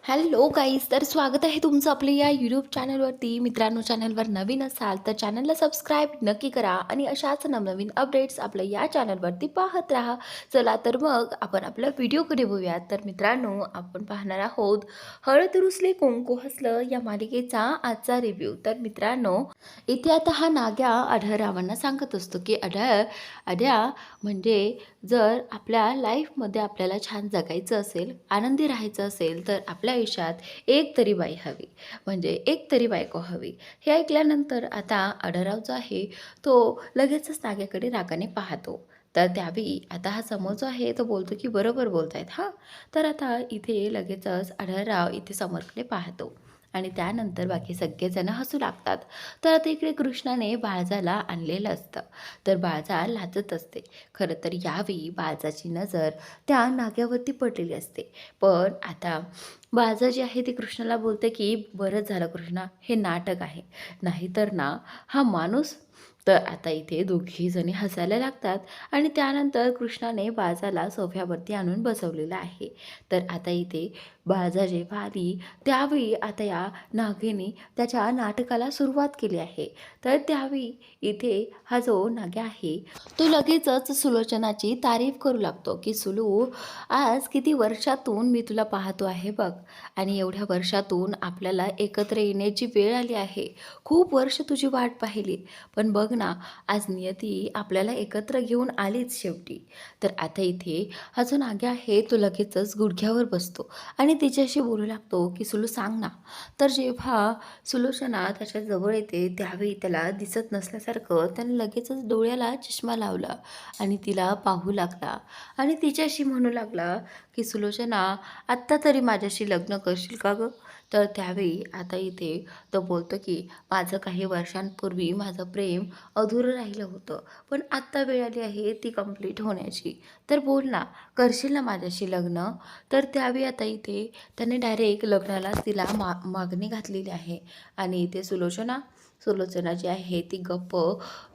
Hello guys, तर स्वागत आहे तुमचं आपल्या या यूट्यूब चॅनलवरती. मित्रांनो, चॅनलवर नवीन असाल तर चॅनलला सबस्क्राईब नक्की करा आणि अशाच नवनवीन अपडेट्स आपल्या या चॅनलवरती पाहत राहा. चला तर मग आपण आपल्या व्हिडिओकडे बोलूयात. तर मित्रांनो, आपण पाहणार आहोत हळद रुसली कुंकू हसलं या मालिकेचा आजचा रिव्ह्यू. तर मित्रांनो, इथे आता हा नाग्या आढळरावांना सांगत असतो की आढ्या म्हणजे जर आपल्या लाईफमध्ये आपल्याला छान जगायचं असेल, आनंदी राहायचं असेल, तर आपल्या आयुष्यात एक तरी बाई हवी, म्हणजे एक तरी बायको हवी. हे ऐकल्यानंतर आता आढळराव जो आहे तो लगेचच नाग्याकडे रागाने पाहतो. तर त्यावेळी आता हा समोर जो आहे तो बोलतो की बरोबर बोलतायत हां. तर आता इथे लगेचच आढळराव इथे समोरकडे पाहतो आणि त्यानंतर बाकी सगळेजण हसू लागतात. तर आता इकडे कृष्णाने बाळजाला आणलेलं असतं. तर बाळजा लाजत असते. खरं तर यावेळी बाळजाची नजर त्या नाग्यावरती पडलेली असते. पण आता बाळजा जी आहे ती कृष्णाला बोलते की बरंच झालं कृष्णा, हे नाटक आहे, नाहीतर ना हा माणूस. तर आता इथे दोघीजणी हसायला लागतात आणि त्यानंतर कृष्णाने बाळजाला सोफ्यावरती आणून बसवलेलं आहे. तर आता इथे बाळजा जेव्हा आली त्यावेळी आता या नागेने त्याच्या नाटकाला सुरुवात केली आहे. तर त्यावेळी इथे हा जो नाग्या आहे तो लगेचच सुलोचनाची तारीफ करू लागतो की सुलू, आज किती वर्षातून मी तुला पाहतो आहे बघ, आणि एवढ्या वर्षातून आपल्याला एकत्र येण्याची वेळ आली आहे. खूप वर्ष तुझी वाट पाहिली, पण बघ ना, आज नियती आपल्याला एकत्र घेऊन आलीच शेवटी. तर आता इथे हा जो नाग्या आहे तो लगेचच गुडघ्यावर बसतो आणि तिच्याशी बोलू लागतो की सुलू सांग ना. तर जेव्हा सुलोचना त्याच्या जवळ येते त्यावेळी त्याला दिसत नसल्यासारखं त्याने लगेचच डोळ्याला चष्मा लावला आणि तिला पाहू लागला आणि तिच्याशी म्हणू लागला की सुलोचना, आत्ता तरी माझ्याशी लग्न करशील का गं? तर त्यावेळी आता इथे तो बोलतो की माझं काही वर्षांपूर्वी माझं प्रेम अधुरं राहिलं होतं, पण आत्ता वेळ आली आहे ती कंप्लीट होण्याची. तर बोल ना, करशील ना माझ्याशी लग्न? तर त्यावेळी आता इथे त्याने डायरेक्ट लग्नाला तिला मागणी घातलेली आहे आणि इथे सुलोचना जी आहे ती गप्प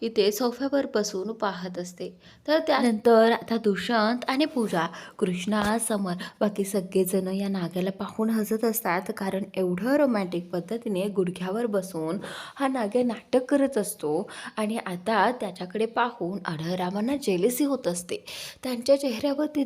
इथे सोफ्यावर बसून पाहत असते. तर त्यानंतर आता दुष्यंत आणि पूजा कृष्णासमोर बाकी सगळेजण या नाग्याला पाहून हसत असतात, कारण एवढं रोमॅन्टिक पद्धतीने गुडघ्यावर बसून हा नाग्या नाटक करत असतो आणि आता त्याच्याकडे पाहून आढळरावांना जेलेसी होत असते. त्यांच्या चेहऱ्यावर ते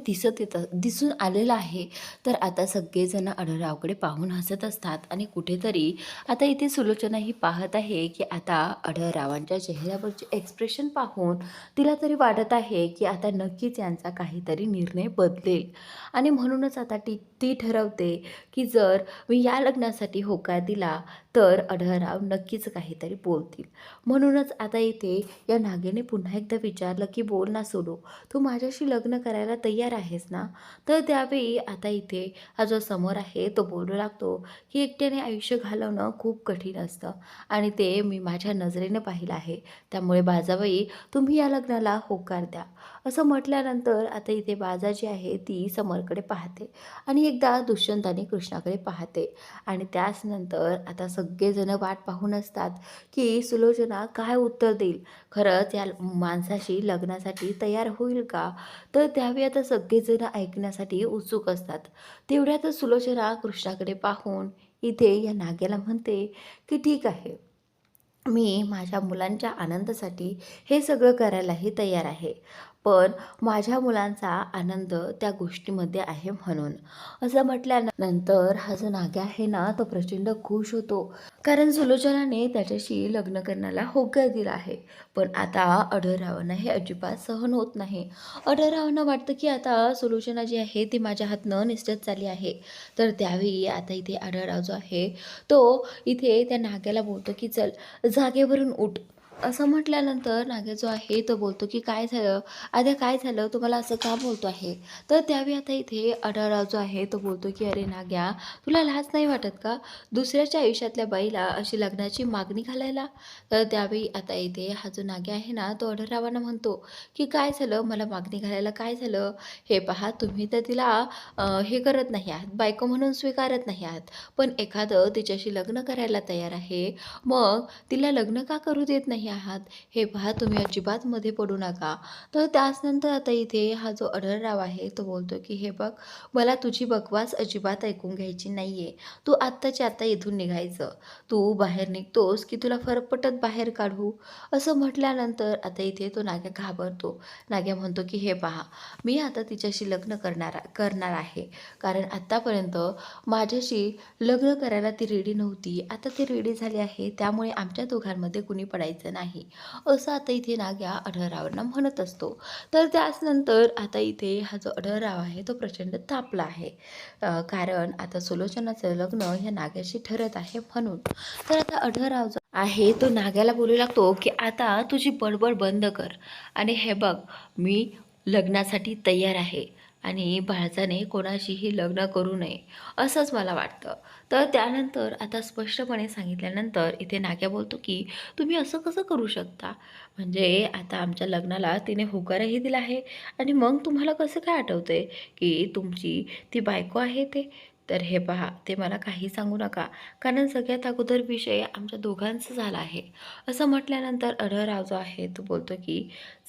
दिसून आलेलं आहे. तर आता सगळेजण आढळरावकडे पाहून हसत असतात आणि कुठेतरी आता इथे सुलोचना ही पाहत आहे की आता आढळरावांच्या चेहऱ्यावरचे एक्सप्रेशन पाहून तिला तरी वाटत आहे की आता नक्कीच यांचा काहीतरी निर्णय बदलेल आणि म्हणूनच आता ती ठरवते की जर मी या लग्नासाठी होकार दिला तर आढळराव नक्कीच काहीतरी बोलतील. म्हणूनच आता इथे या नागेने पुन्हा एकदा विचारलं की बोल ना सोडू, तू माझ्याशी लग्न करायला तयार आहेस ना? तर त्यावेळी आता इथे हा जो समोर आहे तो बोलू लागतो की एकट्याने आयुष्य घालवणं खूप कठीण असतं आणि ते मी माझ्या नजरेने पाहिलं आहे. त्यामुळे बाजाबाई, तुम्ही या लग्नाला होकार द्या. असं म्हटल्यानंतर आता इथे बाजा जी आहे ती समोरकडे पाहते आणि एकदा दुष्यंत आणि कृष्णाकडे पाहते आणि त्याच नंतर आता सगळेजण वाट पाहून असतात की सुलोचना काय उत्तर देईल. खरंच या माणसाशी लग्नासाठी तयार होईल का? तर त्यावेळी आता सगळेजण ऐकण्यासाठी उत्सुक असतात. तेवढ्यातच सुलोचना कृष्णाकडे पाहून इथे या नाग्याला म्हणते की ठीक आहे, मी माझ्या मुलांच्या आनंदासाठी हे सगळं करायलाही तयार आहे. पण माझ्या मुलांचा आनंद त्या गोष्टीमध्ये आहे म्हणून. असं म्हटल्यानंतर हा जो नाग्या आहे ना तो प्रचंड खुश होतो, कारण सुलोचनाने त्याच्याशी लग्न करण्याला होकार दिला आहे. पण आता आढळरावांना हे अजिबात सहन होत नाही. आढळरावांना वाटतं की आता सुलोचना जी आहे ती माझ्या हातनं निसटत चालली आहे. तर त्यावेळी आता इथे आढळराव जो आहे तो इथे त्या नाग्याला बोलतो की चल जागेवरून उठ. असं म्हटल्यानंतर नाग्या जो आहे तो बोलतो की काय झालं आद्या, काय झालं, तुम्हाला असं का बोलतो आहे? तर त्यावेळी आता इथे आढळराव जो आहे तो बोलतो की अरे नाग्या, तुला लाज नाही वाटत का दुसऱ्याच्या आयुष्यातल्या बाईला अशी लग्नाची मागणी घालायला? तर त्यावेळी आता इथे हा जो नाग्या आहे ना तो आढळरावांना म्हणतो की काय झालं, मला मागणी घालायला काय झालं? हे पहा, तुम्ही तर तिला हे करत नाही आहात, बायको म्हणून स्वीकारत नाही आहात, पण एखादं तिच्याशी लग्न करायला तयार आहे, मग तिला लग्न का करू देत नाही आहात, हे पहा तुम्ही अजिबात मध्ये पडू नका. तर त्याचनंतर आता इथे हा जो आढळराव आहे तो बोलतो की हे बघ, मला तुझी बकवास अजिबात ऐकून घ्यायची नाही आहे. तू आत्ताच्या आत्ता इथून निघायचं. तू बाहेर निघतोस की तुला फरफटत बाहेर काढू. असं म्हटल्यानंतर आता इथे तो नाग्या घाबरतो. नाग्या म्हणतो की हे पहा, मी आता तिच्याशी लग्न करणार आहे. कारण आत्तापर्यंत माझ्याशी लग्न करायला ती रेडी नव्हती. आता ती रेडी झाली आहे. त्यामुळे आमच्या दोघांमध्ये कुणी पडायचं नाही. असं आता इथे नाग्या आढळरावांना म्हणत असतो. तर त्याचनंतर आता इथे हा जो आढळराव आहे तो प्रचंड तापला आहे. कारण आता सुलोचनाचं लग्न ह्या नाग्याशी ठरत आहे म्हणून. तर आता आढळराव जो आहे तो नाग्याला बोलू लागतो की आता तुझी बडबड बंद कर आणि हे बघ, मी लग्नासाठी तयार आहे आणि बाळजाने कोणाशीही लग्न करू नये असंच मला वाटतं. तर त्यानंतर आता स्पष्टपणे सांगितल्यानंतर इथे नाग्या बोलतो की तुम्ही असं कसं करू शकता? म्हणजे आता आमच्या लग्नाला तिने होकारही दिला आहे आणि मग तुम्हाला कसं काय आठवतंय की तुमची ती बायको आहे ते? तर हे पहा, ते मला काही सांगू नका, कारण सगळ्यात अगोदर विषय आमच्या दोघांचा झाला आहे. असं म्हटल्यानंतर आढळराव जो आहे तो बोलतो की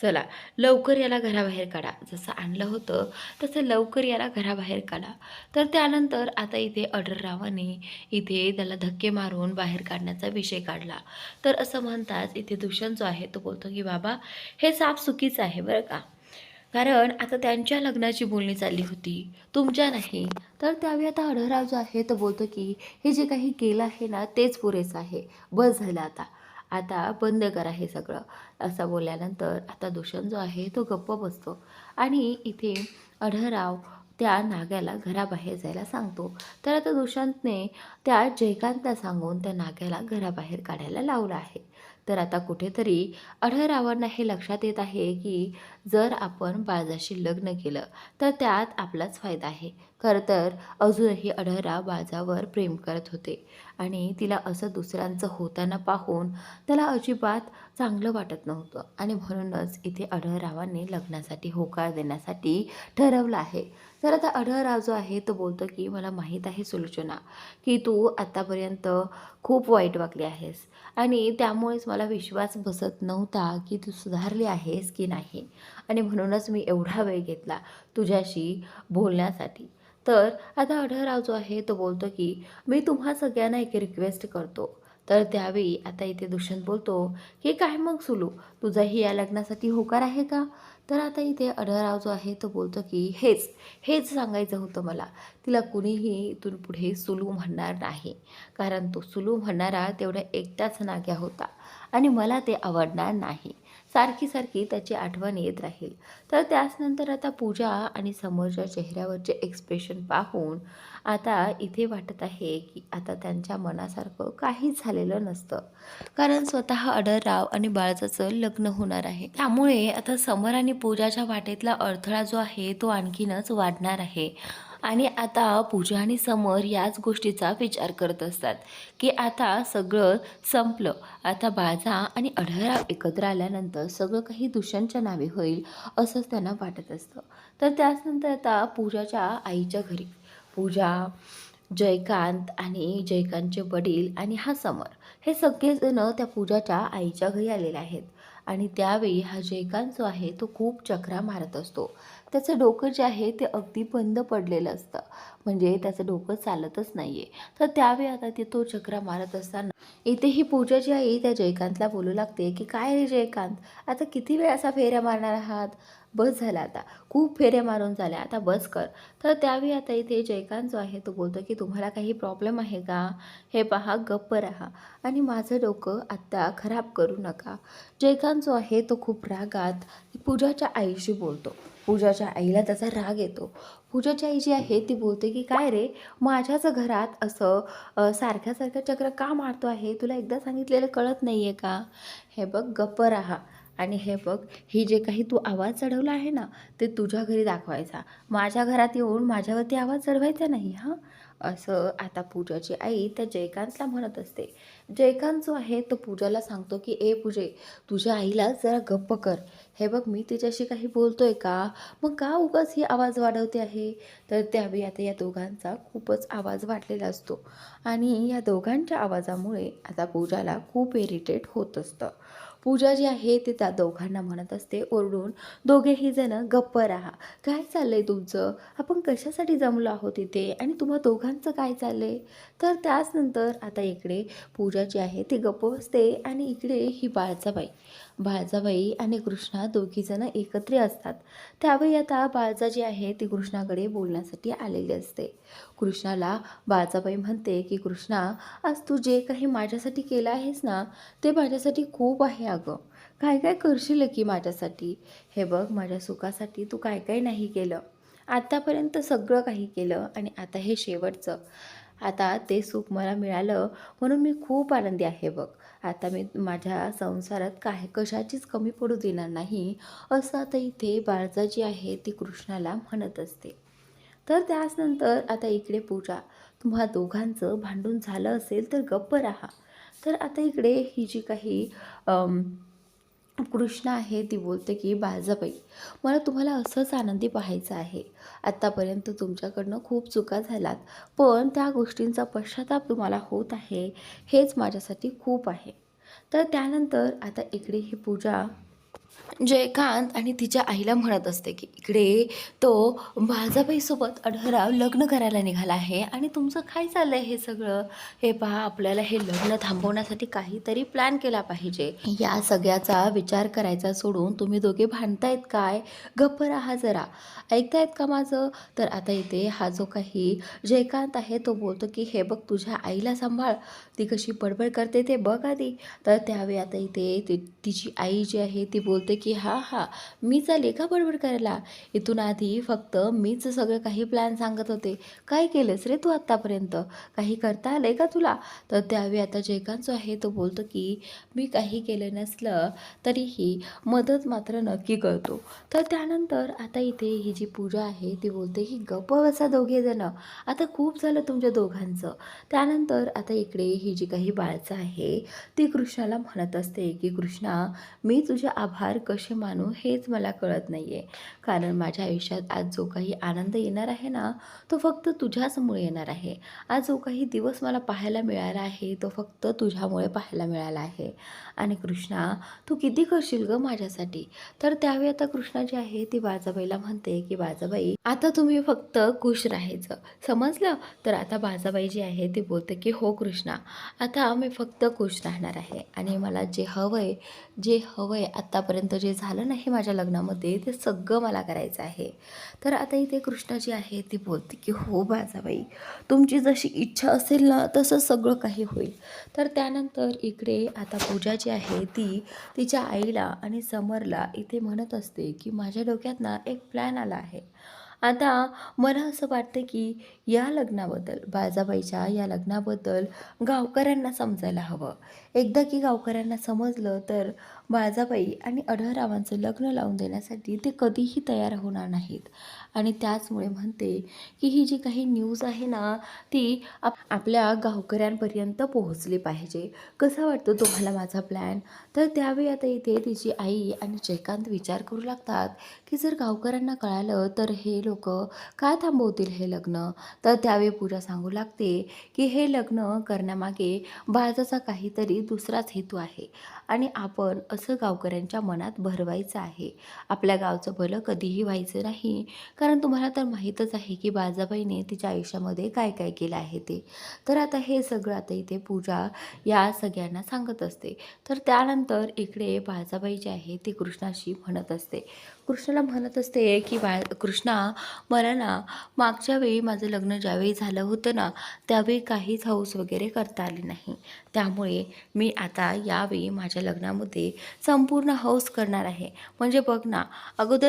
चला लवकर याला घराबाहेर काढा. जसं आणलं होतं तसं लवकर याला घराबाहेर काढा. तर त्यानंतर आता इथे आढळरावाने इथे त्याला धक्के मारून बाहेर काढण्याचा विषय काढला. तर असं म्हणताच इथे दुष्यंत जो आहे तो बोलतो की बाबा, हे साफ चुकीचं आहे बरं का. कारण आता त्यांच्या लग्नाची बोलणी चालली होती, तुमच्या नाही. तर त्यावेळी आता आढळराव जो आहे तो बोलतो की हे जे काही केलं आहे ना तेच पुरेसं आहे. बस झालं आता. आता बंद करा हे सगळं. असं बोलल्यानंतर आता दुष्यंत जो आहे तो गप्प बसतो आणि इथे आढळराव त्या नाग्याला घराबाहेर जायला सांगतो. तर आता दुष्यंतने त्या जयकांतला सांगून त्या नाग्याला घराबाहेर काढायला लावलं आहे. तर आता कुठेतरी आढळरावांना हे लक्षात येत आहे की जर आपण बाळजाशी लग्न केलं तर त्यात आपलाच फायदा आहे. खरं तर अजूनही आढळराव बाळजावर प्रेम करत होते आणि तिला असं दुसऱ्यांचं होताना पाहून त्याला अजिबात चांगलं वाटत नव्हतं आणि म्हणूनच इथे आढळरावांनी लग्नासाठी होकार देण्यासाठी ठरवलं आहे. तर आता आढळराव जो आहे तो बोलतो की मला माहीत आहे सुलोचना की तू आत्तापर्यंत खूप वाईट वागली आहेस आणि त्यामुळेच मला विश्वास बसत नव्हता की तू सुधारली आहेस की नाही आणि म्हणूनच मी एवढा वेळ घेतला तुझ्याशी बोलण्यासाठी. तर आता आढळराव जो आहे तो बोलतो की मी तुम्हा सगळ्यांना एक रिक्वेस्ट करतो. तर त्यावेळी आता इथे दुष्यंत बोलतो की काय मग सुलू, तुझाही या लग्नासाठी होकार आहे का? तर आता इथे आढळराव जो आहे तो बोलतो की हेच हेच सांगायचं होतं मला. तिला कुणीही इथून पुढे सुलू म्हणणार नाही, कारण तो सुलू म्हणणारा तेवढा एकटाच नाग्या होता आणि मला ते आवडणार नाही. सारखी सारखी त्याची आठवण येत राहील. तर त्याचनंतर आता पूजा आणि समोरच्या चेहऱ्यावरचे एक्सप्रेशन पाहून आता इथे वाटत आहे की आता त्यांच्या मनासारखं काहीच झालेलं नसतं. कारण स्वतः आढळराव आणि बाळजाचं लग्न होणार आहे. त्यामुळे आता समर आणि पूजाच्या वाटेतला अडथळा जो आहे तो आणखीनच वाढणार आहे. आणि आता पूजा आणि समर याच गोष्टीचा विचार करत असतात की आता सगळं संपलं. आता बाळजा आणि आढळराव एकत्र आल्यानंतर सगळं काही दुष्यंतच्या नावे होईल असंच त्यांना वाटत असतं. तर त्याचनंतर आता पूजाच्या आईच्या घरी पूजा, जयकांत आणि जयकांतचे वडील आणि हा समर हे सगळेजण त्या पूजाच्या आईच्या घरी आलेले आहेत. आणि त्यावेळी हा जयकांत जो आहे तो खूप चकरा मारत असतो. त्याचं डोकं जे आहे ते अगदी बंद पडलेलं असतं, म्हणजे त्याचं डोकं चालतच नाही आहे. तर त्यावेळी आता ते तो चकरा मारत असताना इथे ही पूजाची आई त्या जयकांतला बोलू लागते की काय रे जयकांत, आता किती वेळ असा फेऱ्या मारणार आहात? बस झाला आता, खूप फेऱ्या मारून झाल्या, आता बस कर. तर त्यावेळी आता इथे जयकांत जो आहे तो बोलतो की तुम्हाला काही प्रॉब्लेम आहे का? हे पहा, गप्प राहा आणि माझं डोकं आत्ता खराब करू नका. जयकांत जो आहे तो खूप रागात पूजाच्या आईशी बोलतो. पूजाच्या आईला त्याचा राग येतो. पूजाची आई जी आहे ती बोलते की काय रे, माझ्याच घरात असं सारख्या सारख्या चक्र का मारतो आहे? तुला एकदा सांगितलेलं कळत नाही आहे का? हे बघ, गप्प राहा आणि हे बघ, ही जे काही तू आवाज चढवला आहे ना ते तुझ्या घरी दाखवायचा, माझ्या घरात येऊन माझ्यावरती आवाज चढवायचा नाही हां. असं आता पूजाची आई त्या जयकांतला म्हणत असते. जयकांत जो आहे तो पूजाला सांगतो की ए पूजे, तुझ्या आईला जरा गप्प कर. हे बघ, मी तिच्याशी काही बोलतोय का? मग का उगाच ही आवाज वाढवते आहे? तर त्यावेळी आता या दोघांचा खूपच आवाज वाढलेला असतो आणि या दोघांच्या आवाजामुळे आता पूजाला खूप इरिटेट होत असतं. पूजा जी आहे ती त्या दोघांना म्हणत असते ओरडून, दोघेही जण गप्प राहा. काय चाललंय तुमचं? आपण कशासाठी जमलो आहोत इथे आणि तुम्हा दोघांचं काय चाललंय? तर त्याच नंतर आता इकडे पूजा जी आहे ती गप्प बसते आणि इकडे ही बाळजाबाई आणि कृष्णा दोघीजणं एकत्र असतात. त्यावेळी आता बाळजा जी आहे ती कृष्णाकडे बोलण्यासाठी आलेली असते. कृष्णाला बाळजाबाई म्हणते की कृष्णा, आज तू जे काही माझ्यासाठी केलं आहेस ना, ते माझ्यासाठी खूप आहे अगं. काय काय करशील की माझ्यासाठी? हे बघ, माझ्या सुखासाठी तू काय काय नाही केलं. आत्तापर्यंत सगळं काही केलं आणि आता हे शेवटचं. आता ते सुख मला मिळालं म्हणून मी खूप आनंदी आहे बघ. आता मी माझ्या संसारात काय कशाचीच कमी पडू देणार नाही, असं आता इथे बाळजा जी आहे ती कृष्णाला म्हणत असते. तर त्याच नंतर आता इकडे पूजा, तुम्हा दोघांचं भांडून झालं असेल तर गप्प राहा. तर आता इकडे ही जी काही कृष्णा आहे ती बोलते की बाळजाबाई, मला तुम्हाला असंच आनंदी पाहायचं आहे. आत्तापर्यंत तुमच्याकडनं खूप चुका झाल्यात, पण त्या गोष्टींचा पश्चाताप तुम्हाला होत आहे, हेच माझ्यासाठी खूप आहे. तर त्यानंतर आता इकडे ही पूजा जयकांत आणि तिच्या आईला म्हणत असते की इकडे तो बाळजाबाईसोबत अढळराव लग्न करायला निघाला आहे आणि तुमचं काय चाललं आहे हे सगळं? हे पहा, आपल्याला हे लग्न थांबवण्यासाठी काहीतरी प्लॅन केला पाहिजे. या सगळ्याचा विचार करायचा सोडून तुम्ही दोघे भांडतायत काय? गप्प राहा जरा. ऐकतायत का माझं? तर आता इथे हा जो काही जयकांत आहे तो बोलतो की हे बघ, तुझ्या आईला सांभाळ, ती कशी बडबड करते ते बघ आधी. तर त्यावेळी आता इथे तिची आई जी आहे ती बोलते की हां, मीच आले का बडबड करायला? इथून आधी फक्त मीच सगळं काही प्लॅन सांगत होते. काय केलंस रे तू आत्तापर्यंत? काही करता आलंय का तुला? तर त्यावेळी आता जयकांत जो आहे तो बोलतो की मी काही केलं नसलं तरीही मदत मात्र नक्की करतो. तर त्यानंतर आता इथे ही जी पूजा आहे ती बोलते की गप्प बसा दोघेजणं, आता खूप झालं तुमच्या दोघांचं. त्यानंतर आता इकडे ही जी काही बाळचं आहे ती कृष्णाला म्हणत असते की कृष्णा, मी तुझे आभार कसे मानू हेच मला कळत नाही आहे. कारण माझ्या आयुष्यात आज जो काही आनंद येणार आहे ना, तो फक्त तुझ्याचमुळे येणार आहे. आज जो काही दिवस मला पाहायला मिळाला आहे तो फक्त तुझ्यामुळे पाहायला मिळाला आहे. आणि कृष्णा, तू किती करशील गं माझ्यासाठी? तर त्यावेळी आता कृष्णा जी आहे ती बाळजाबाईला म्हणते की बाळजाबाई, आता तुम्ही फक्त खुश राहायचं, समजलं? तर आता बाळजाबाई जी आहे ती बोलते की हो कृष्णा, आता मी फक्त खुश राहणार आहे आणि मला जे हवं आहे आत्तापर्यंत जे झालं नाही माझ्या लग्नामध्ये ते सगळं मला करायचं आहे. तर आता इथे कृष्णा जी आहे ती बोलते की हो बाळजाबाई, तुमची जशी इच्छा असेल ना तसं सगळं काही होईल. तर त्यानंतर इकडे आता पूजा जी आहे ती तिच्या आईला आणि समरला इथे म्हणत असते की माझ्या डोक्यात ना एक प्लॅन आला आहे. आता मला असं वाटतं की या लग्नाबद्दल, बाळजाबाईच्या या लग्नाबद्दल गावकऱ्यांना समजायला हवं. एकदा की गावकऱ्यांना समजलं तर बाळजाबाई आणि आढळरावांचं लग्न लावून देण्यासाठी ते कधीही तयार होणार नाहीत. आणि त्याचमुळे म्हणते की ही जी काही न्यूज आहे ना ती आपल्या गावकऱ्यांपर्यंत पोहोचली पाहिजे. कसा वाटतो तुम्हाला माझा प्लॅन? तर त्यावेळी आता इथे तिची आई आणि जयकांत विचार करू लागतात की जर गावकऱ्यांना कळालं तर हे लोक का थांबवतील हे लग्न? तर त्यावेळी पूजा सांगू लागते की हे लग्न करण्यामागे बाळजाचा काहीतरी दुसराच हेतू आहे आणि आपण असं गावकऱ्यांच्या मनात भरवायचं आहे. आपल्या गावचं भलं कधीही व्हायचं नाही, कारण तुम्हाला तर माहीतच आहे की बाळजाबाईने तिच्या आयुष्यामध्ये काय काय केलं आहे ते. तर आता हे सगळं आता इथे पूजा या सगळ्यांना सांगत असते. तर त्यानंतर इकडे बाळजाबाई जी आहे ती कृष्णाशी म्हणत असते, कृष्णाला म्हणत असते की कृष्णा, मला ना मागच्या वेळी माझं लग्न ज्यावेळी झालं होतं ना त्यावेळी काहीच हौस वगैरे करता आली नाही. त्यामुळे मी आता यावेळी माझ्या लग्नामध्ये संपूर्ण हौस करणार आहे. म्हणजे बघ ना,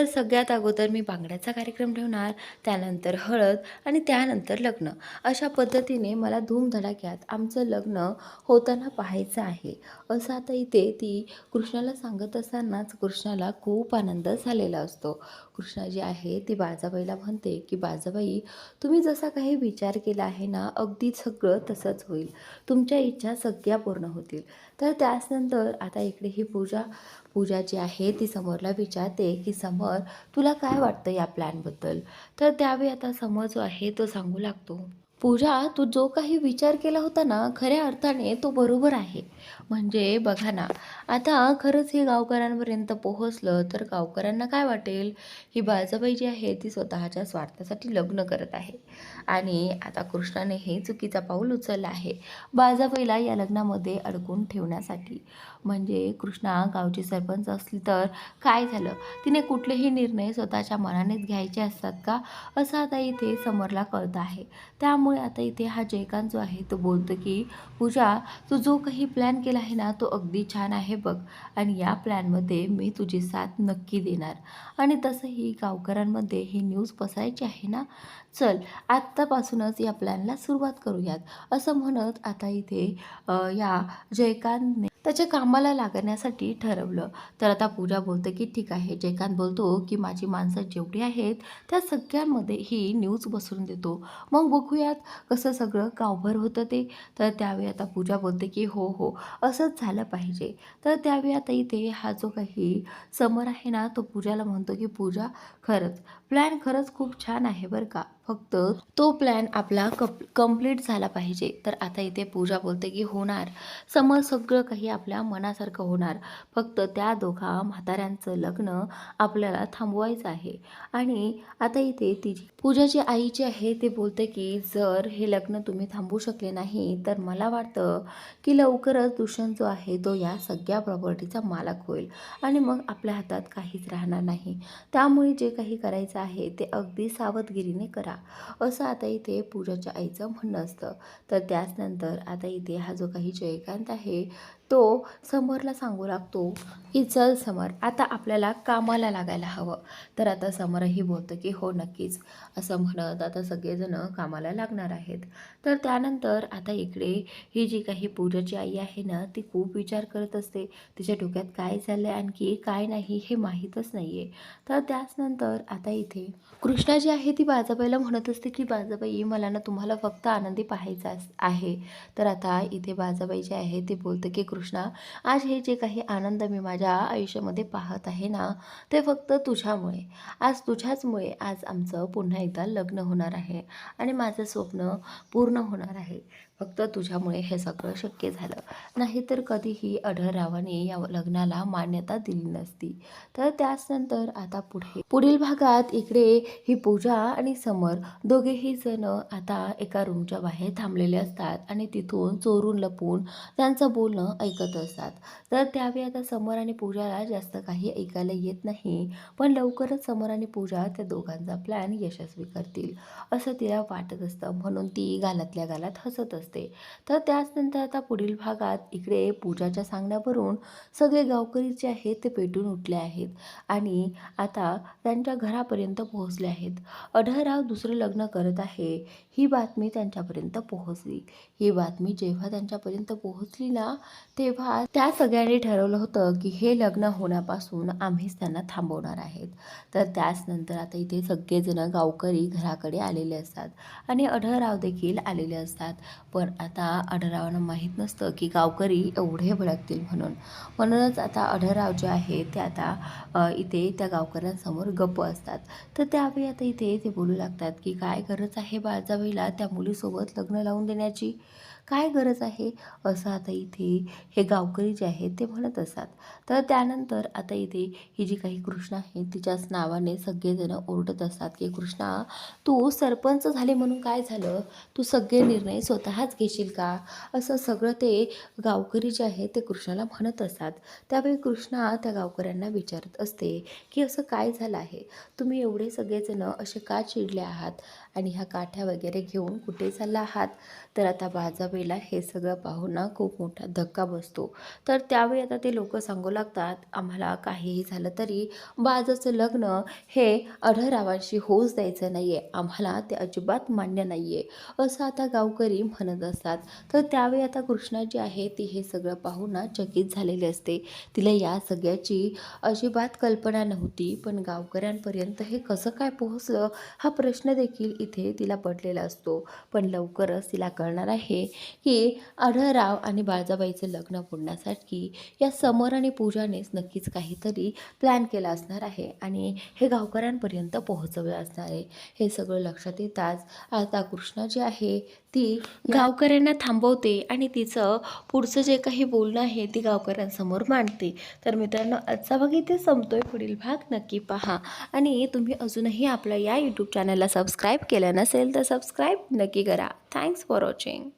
सगळ्यात अगोदर मी बांगड्याचा कार्यक्रम ठेवणार, त्यानंतर हळद आणि त्यानंतर लग्न. अशा पद्धतीने मला धूमधडाक्यात आमचं लग्न होताना पाहायचं आहे. असं आता इथे ती कृष्णाला सांगत असतानाच कृष्णाला खूप आनंद झालेला असतो. कृष्णा जी आहे ती बाळजाबाईला म्हणते की बाळजाबाई, तुम्ही जसा काही विचार केला आहे ना अगदी सगळं तसंच होईल. तुमच्या इच्छा सगळ्या पूर्ण होतील. तर त्याचनंतर आता इकडे ही पूजा जी आहे ती समरला विचारते की समर, तुला काय वाटतं या प्लॅनबद्दल? तर त्यावेळी आता समर जो आहे तो सांगू लागतो, पूजा, तू जो काही विचार केला होता ना खऱ्या अर्थाने तो बरोबर आहे. म्हणजे बघा ना, आता खरंच हे गावकऱ्यांपर्यंत पोहोचलं तर गावकऱ्यांना काय वाटेल, ही बाळजाबाई जी आहे ती स्वतःच्या स्वार्थासाठी लग्न करत आहे आणि आता कृष्णाने हे चुकीचा पाऊल उचललं आहे, बाळजाबाईला या लग्नामध्ये अडकून ठेवण्यासाठी. म्हणजे कृष्णा गावची सरपंच असली तर काय झालं? तिने कुठलेही निर्णय स्वतःच्या मनानेच घ्यायचे असतात का? असं आता इथे समरला कळतं आहे. त्यामुळे आता इथे हा जयकांत जो आहे तो बोलतो की पूजा, तू जो काही प्लॅन केला आहे ना तो अगदी छान आहे बघ आणि या प्लॅनमध्ये मी तुझी साथ नक्की देणार आणि तसंही गावकऱ्यांमध्ये ही न्यूज पसरायची आहे ना, चल आत्तापासूनच या प्लॅनला सुरुवात करूयात असं म्हणत आता इथे या जयकांतने त्याच्या कामाला लागण्यासाठी ठरवलं. तर आता पूजा बोलते की ठीक आहे. जयकांत बोलतो की माझी माणसं जेवढी आहेत त्या सगळ्यांमध्ये ही न्यूज पसरून देतो, मग बघूयात कसं सगळं गावभर होतं ते. तर त्यावेळी आता पूजा बोलते की हो हो, असंच झालं पाहिजे. तर त्यावेळी आता इथे हा जो काही समर आहे ना तो पूजाला म्हणतो की पूजा, खरंच प्लॅन खरंच खूप छान आहे बरं का, फक्त तो प्लॅन आपला कंप्लीट झाला पाहिजे. तर आता इथे पूजा बोलते की होणार समर, सगळं काही आपल्या मनासारखं होणार, फक्त त्या दोघा म्हाताऱ्यांचं लग्न आपल्याला थांबवायचं आहे. आणि आता इथे तिची पूजाची आई जी आहे ते बोलते की जर हे लग्न तुम्ही थांबवू शकले नाही तर मला वाटतं की लवकरच दुष्यंत जो आहे तो या सगळ्या प्रॉपर्टीचा मालक होईल आणि मग आपल्या हातात काहीच राहणार नाही. त्यामुळे जे काही करायचं आहे ते अगदी सावधगिरीने करा, असं आता इथे पूजाच्या आईचं म्हणणं असतं. तर त्याच नंतर आता इथे हा जो काही जयकांत आहे तो समरला सांगू लागतो की चल समर, आता आपल्याला कामाला लागायला हवं. तर आता समरही बोलतं की हो नक्कीच, असं म्हणत आता सगळेजण कामाला लागणार आहेत. तर त्यानंतर आता इकडे ही जी काही पूजाची आई आहे ना ती खूप विचार करत असते, तिच्या डोक्यात काय चाललं आहे आणखी काय नाही हे माहीतच नाही आहे. तर त्याच नंतर आता इथे कृष्णा जी आहे ती बाळजाबाईला म्हणत असते की बाळजाबाई, मला ना तुम्हाला फक्त आनंदी पाहायचा आहे. तर आता इथे बाळजाबाई जे आहे ते बोलतं की कृष्णा, आज हे जे काही आनंद मी माझ्या आयुष्यामध्ये पाहत आहे ना ते फक्त तुझ्यामुळे, आज तुझ्याचमुळे आज आमचं पुन्हा एकदा लग्न होणार आहे आणि माझं स्वप्न पूर्ण होणार आहे. फक्त तुझ्यामुळे हे सगळं शक्य झालं, नाहीतर कधीही आढळरावाने या लग्नाला मान्यता दिली नसती. तर त्याचनंतर आता पुढील भागात इकडे ही पूजा आणि समर दोघेही जण आता एका रूमच्या बाहेर थांबलेले असतात आणि तिथून चोरून लपून त्यांचं बोलणं ऐकत असतात. तर त्यावेळी आता समर आणि पूजाला जास्त काही ऐकायला येत नाही, पण लवकरच समर आणि पूजा त्या दोघांचा प्लॅन यशस्वी करतील असं तिला वाटत असतं, म्हणून ती गालातल्या गालात हसत असते. तर त्याचनंतर आता पुढील भागात इकडे पूजाच्या सांगण्यावरून सगळे गावकरी जे आहेत ते पेटून उठले आहेत आणि आता त्यांच्या घरापर्यंत पोहोचले आहेत. आढळराव दुसरं लग्न करत आहे ही बातमी त्यांच्यापर्यंत पोहोचली. ही बातमी जेव्हा त्यांच्यापर्यंत पोहोचली ना तेव्हा त्या सगळ्यांनी ठरवलं होतं की हे लग्न होण्यापासून आम्हीच त्यांना थांबवणार आहेत. तर त्याचनंतर आता इथे सगळेजण गावकरी घराकडे आलेले असतात आणि आढळराव देखील आलेले असतात. पण आता आढळरावांना माहीत नसतं की गावकरी एवढे भडकतील म्हणून. म्हणूनच आता आढळराव जे आहे ते आता इथे त्या गावकऱ्यांसमोर गप्प असतात. तर त्यावेळी आता इथे ते बोलू लागतात की काय गरज आहे बाळजाबाईला त्या मुलीसोबत लग्न लावून देण्याची, काय गरज आहे, असं आता इथे हे गावकरी जे आहेत ते म्हणत असतात. तर त्यानंतर आता इथे ही जी काही कृष्णा आहे तिच्याच नावाने सगळेजण ओरडत असतात की कृष्णा, तू सरपंच झाले म्हणून काय झालं, तू सगळे निर्णय स्वतःच घेशील का, असं सगळं ते गावकरी जे आहेत ते कृष्णाला म्हणत असतात. त्यावेळी कृष्णा त्या गावकऱ्यांना विचारत असते की असं काय झालं आहे, तुम्ही एवढे सगळेजण असे का चिडले आहात आणि ह्या काठ्या वगैरे घेऊन कुठे चालला आहात. तर आता बाळजाबाईला हे सगळं पाहून ना खूप मोठा धक्का बसतो. तर त्यावेळी आता ते लोक सांगू लागतात, आम्हाला काहीही झालं तरी बाळाचं लग्न हे आढळरावांशी होऊच द्यायचं नाही आहे, आम्हाला ते अजिबात मान्य नाही आहे, असं आता गावकरी म्हणत असतात. तर त्यावेळी आता कृष्णा जी आहे ती हे सगळं पाहून ना चकित झालेली असते. तिला या सगळ्याची अजिबात कल्पना नव्हती, पण गावकऱ्यांपर्यंत हे कसं काय पोहोचलं हा प्रश्न देखील इथे तिला पटलेला असतो. पण लवकरच तिला कळणार आहे की आढळराव आणि बाळजाबाईचं लग्न फोडण्यासाठी या समर आणि पूजानेच नक्कीच काहीतरी प्लॅन केला असणार आहे आणि हे गावकऱ्यांपर्यंत पोहोचवलं असणार आहे. हे सगळं लक्षात येताच आता कृष्णा जी आहे ती गावकऱ्यांना थांबवते आणि तिचं पुढचं जे काही बोलणं आहे ती गावकऱ्यांसमोर मांडते. तर मित्रांनो, आजचा भाग इथे संपतोय. पुढील भाग नक्की पहा आणि तुम्ही अजूनही आपल्या या यूट्यूब चॅनलला सबस्क्राईब केलं नसेल तर सबस्क्राईब नक्की करा. Thanks for watching.